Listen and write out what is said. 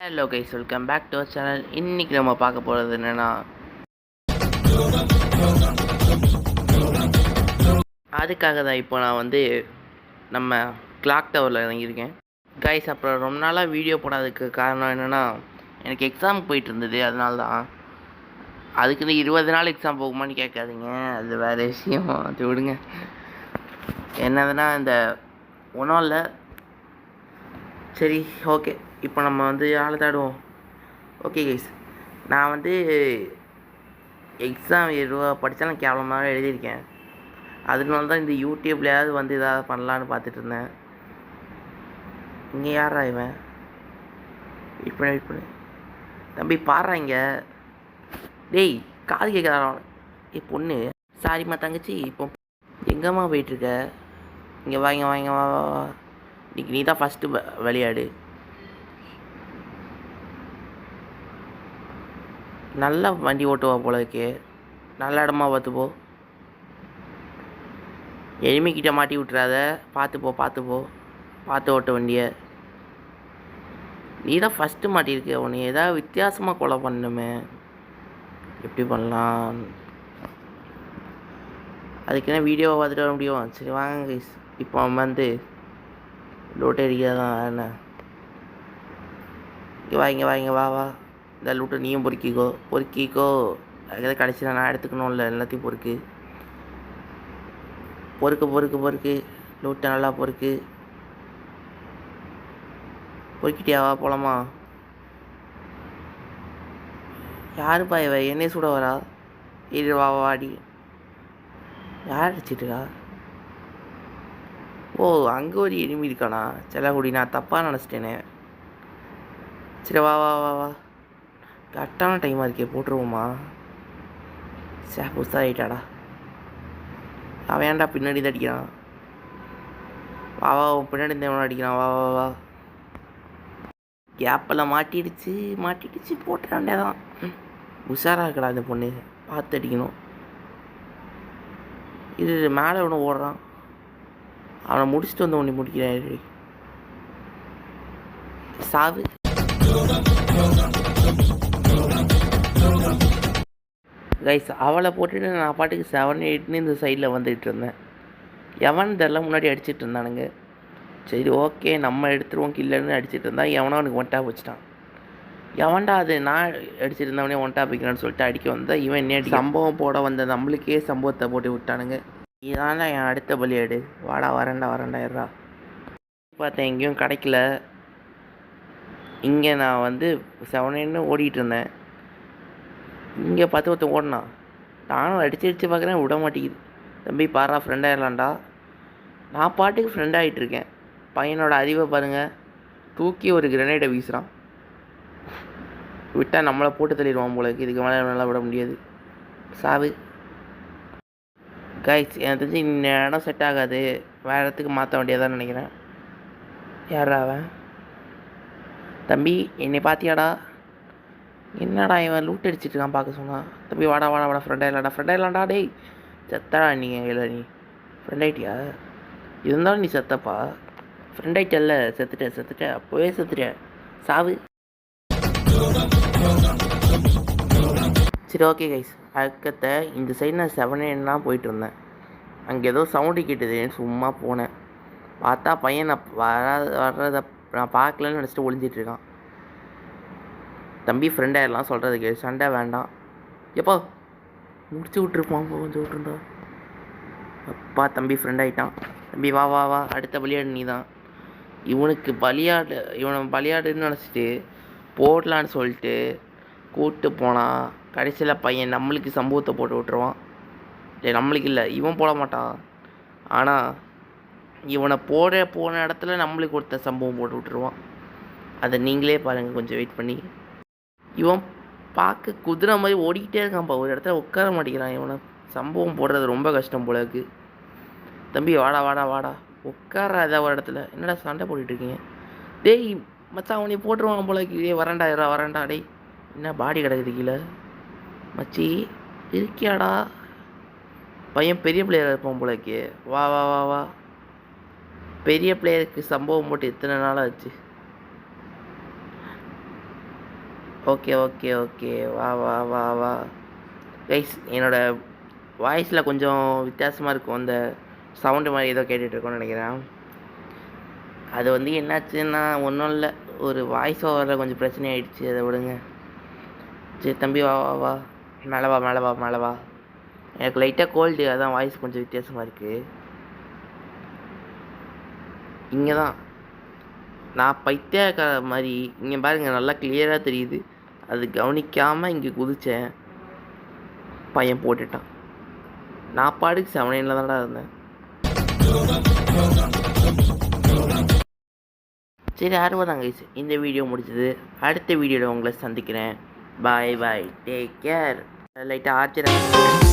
Hello guys, welcome back to our channel. இன்றைக்கி நம்ம பார்க்க போகிறது என்னென்னா, அதுக்காக தான் இப்போ நான் வந்து நம்ம கிளாக் டவரில் இறங்கியிருக்கேன் கைஸ். அப்புறம் ரொம்ப நாளாக வீடியோ போடாததுக்கு காரணம் என்னென்னா, எனக்கு எக்ஸாம் போயிட்டு இருந்தது. அதனால தான். அதுக்குன்னு 20 நாள் எக்ஸாம் போகுமான்னு கேட்காதீங்க, அது வேறு விஷயம். அது விடுங்க. என்னதுன்னா, இந்த ஒன்றும் இல்லை. சரி, ஓகே. இப்போ நம்ம வந்து ஆளை தாடுவோம். ஓகே கைஸ், நான் வந்து எக்ஸாம் படித்தாலும் கேவலமாக எழுதியிருக்கேன். அதனால தான் இந்த யூடியூப்லையாவது வந்து எதாவது பண்ணலான்னு பார்த்துட்டு இருந்தேன். இங்கே யாரா இவன்? வெயிட் பண்ணு தம்பி, பாடுறாங்க. டேய், காது கேட்குறான். பொண்ணு, சாரிம்மா தங்கச்சி, இப்போ எங்கம்மா போயிட்டுருக்க? இங்கே வாங்க வா. இன்னைக்கு நீ தான் ஃபஸ்ட்டு விளையாடு. நல்லா வண்டி ஓட்டுவா போல இருக்கே. நல்ல இடமா பார்த்து போ. எளிமைக்கிட்ட மாட்டி விட்டுறாத. பார்த்து ஓட்ட வண்டியை. நீ தான் ஃபஸ்ட்டு மாட்டியிருக்க. உன்னை ஏதாவது வித்தியாசமாக கொலை பண்ணணுமே. எப்படி பண்ணலாம்? அதுக்கு என்ன வீடியோவை பார்த்துட்டு வர முடியும்? சரி வாங்க கைஸ், இப்போ அவன் வந்து லூட்டை அடிக்காதான் என்ன. இங்கே வா. இந்த லூட்டை நீயும் பொறுக்கிக்கோ. அதுக்காக கடைசியில் நான் எடுத்துக்கணும்ல, எல்லாத்தையும் பொறுக்கு. லூட்டை நல்லா பொறுக்கிட்டியாவா? போலாமா? யாருப்பா இவ? என்னைய சுட வரா? இரு வாடி. யார் அடிச்சிட்டுருக்கா? ஓ, அங்கே ஒரு எனிமி இருக்கானா? செல்லகுடி, நான் தப்பாக நினச்சிட்டேனே. சரி வா. கரெக்டான டைமாக இருக்கே, போட்டுருவோமா? புதுசாக ஆகிட்டாடா. அவன் ஏன்டா பின்னாடி தான் அடிக்கிறான்? வா, பின்னாடி இருந்தவன அடிக்கிறான். வா. கேப்பெல்லாம் மாட்டிடுச்சு போட்டுறாண்டே தான். உஷாராக இருக்கடா இந்த பொண்ணு, பார்த்து அடிக்கணும். இது மேலே ஒன்று ஓடுறான். அவனை முடிச்சுட்டு வந்து ஒன்று முடிக்கிறேன். சாவு. கைஸ், அவளை போட்டுட்டு நான் பாட்டுக்கு 7, 8ன்னு இந்த சைடில் வந்துட்டு இருந்தேன். எவன் இதெல்லாம் முன்னாடி அடிச்சிட்டு இருந்தானுங்க. சரி ஓகே, நம்ம எடுத்துருவோம் கில்லன்னு அடிச்சிட்டு இருந்தா எவனோ அவனுக்கு ஒன் டாப் வச்சுட்டான். எவன்டா அது? நான் அடிச்சிட்டு இருந்தவனே ஒன் டாப் வைக்கிறான்னு சொல்லிட்டு அடிக்க வந்தா இவன் என்ன சம்பவம் போட வந்த நம்மளுக்கே சம்பவத்தை போட்டு விட்டானுங்க. இதான என் அடுத்த பலியாடு. வாடா, வரேன்டா. பார்த்தேன், எங்கேயும் கிடைக்கல. இங்கே நான் வந்து 7 ஓடிட்டு இருந்தேன். இங்கே பார்த்து ஒருத்தன் ஓடினான். நானும் அடிச்சு பார்க்குறேன், விட மாட்டேங்குது. தம்பி பாரா, ஃப்ரெண்ட் ஆகிடலான்டா. நான் பாட்டுக்கு ஃப்ரெண்ட் ஆகிட்டுருக்கேன். பையனோட அறிவை பாருங்கள். தூக்கி ஒரு கிரனேடை வீசுகிறான். விட்டால் நம்மளை போட்டு தள்ளிடுவான் போல. இதுக்கு மேலே நல்லா விட முடியாது. சாவு. கைஸ், எனக்கு தெரிஞ்சு இந்த இடம் செட் ஆகாது. வேறு இடத்துக்கு மாற்ற வேண்டியதான்னு நினைக்கிறேன். யாரா அவன்? தம்பி, என்னை பார்த்தியாடா? என்னடா இவன் லூட் அடிச்சிட்டு இருக்கான் பார்க்க சொன்னான். தம்பி வாடா. ஃப்ரெண்ட் ஆகலாம்டா. டேய் செத்தடா நீங்கள். இல்லை, நீ ஃப்ரெண்ட் ஆகிட்டியா? இருந்தாலும் நீ செத்தப்பா. ஃப்ரெண்ட் ஆகிட்டல்ல, செத்துட்டேன். அப்போவே செத்துட்டேன். சாவு. சரி ஓகே கைஸ், அதுக்கத்த இந்த சைடு நான் 7 போயிட்டு இருந்தேன். அங்கே ஏதோ சவுண்டு கேட்டுதுன்னு சும்மா போனேன். பார்த்தா பையன் நான் வர்றதை நான் பார்க்கலன்னு நினச்சிட்டு ஒளிஞ்சிட்ருக்கான். தம்பி ஃப்ரெண்ட் ஆகிடலாம் சொல்கிறதுக்கு சண்டை வேண்டாம். எப்போ முடிச்சு விட்ருப்பான், கொஞ்சம் விட்டுருந்தா. அப்பா, தம்பி ஃப்ரெண்ட் ஆகிட்டான். தம்பி வா. அடுத்த பலியாடு நீ தான். இவனை பலியாடுன்னு நினச்சிட்டு போடலான்னு சொல்லிட்டு கூப்பிட்டு போனான். கடைசியில் பையன் நம்மளுக்கு சம்பவத்தை போட்டு விட்ருவான். இல்லை, நம்மளுக்கு இல்லை, இவன் போட மாட்டான். ஆனால் இவனை போன இடத்துல நம்மளுக்கு ஒருத்த சம்பவம் போட்டு விட்ருவான். அதை நீங்களே பாருங்கள், கொஞ்சம் வெயிட் பண்ணி. இவன் பார்க்க குதிரை மாதிரி ஓடிக்கிட்டே இருக்கான்ப்பா, ஒரு இடத்துல உட்கார மாட்டேங்கிறான். இவனை சம்பவம் போடுறது ரொம்ப கஷ்டம் போல இருக்குது. தம்பி வாடா. உட்கார ஏதாவது ஒரு இடத்துல. என்னடா சண்டை போட்டுட்ருக்கீங்க? டேய் மச்சான், அவனை போட்டுருவாங்க போல இருக்குது. வரேன்டா. டேய், என்ன பாடி கிடக்குது கீழே? மச்சி இருக்கியாடா? பையன் பெரிய பிளேயராக இருப்பான் போலக்கு. வா. பெரிய பிளேயருக்கு சம்பவம் போட்டு எத்தனை நாள் ஆச்சு? ஓகே ஓகே ஓகே, வா வா வா வா. கைஸ், என்னோடய வாய்ஸில் கொஞ்சம் வித்தியாசமாக இருக்கும். அந்த சவுண்டு மாதிரி ஏதோ கேட்டுட்ருக்கோன்னு நினைக்கிறேன். அது வந்து என்னாச்சுன்னா ஒன்றும் இல்லை, ஒரு வாய்ஸ் ஓவரில் கொஞ்சம் பிரச்சனை ஆகிடுச்சு, அதை விடுங்க. சரி தம்பி, வா வா வா, மேலே வா மேலே வா மேலே வா. எனக்கு லைட்டாக கோல்டு, அதான் வாய்ஸ் கொஞ்சம் வித்தியாசமாக இருக்குது. இங்கே தான் நான் பைத்தியக்கார மாதிரி இங்கே பாருங்கள், நல்லா கிளியராக தெரியுது. அது கவனிக்காமல் இங்கே குதித்தேன், பையன் போட்டுட்டான். நான் பாட்டுக்கு 7-9 தான்டா இருந்தேன். சரி, அறுபதாங்க கைஸ், இந்த வீடியோ முடிச்சது. அடுத்த வீடியோவில் உங்களை சந்திக்கிறேன். பாய் பாய், டேக் கேர். லைட்டாக ஆர்ச்சர்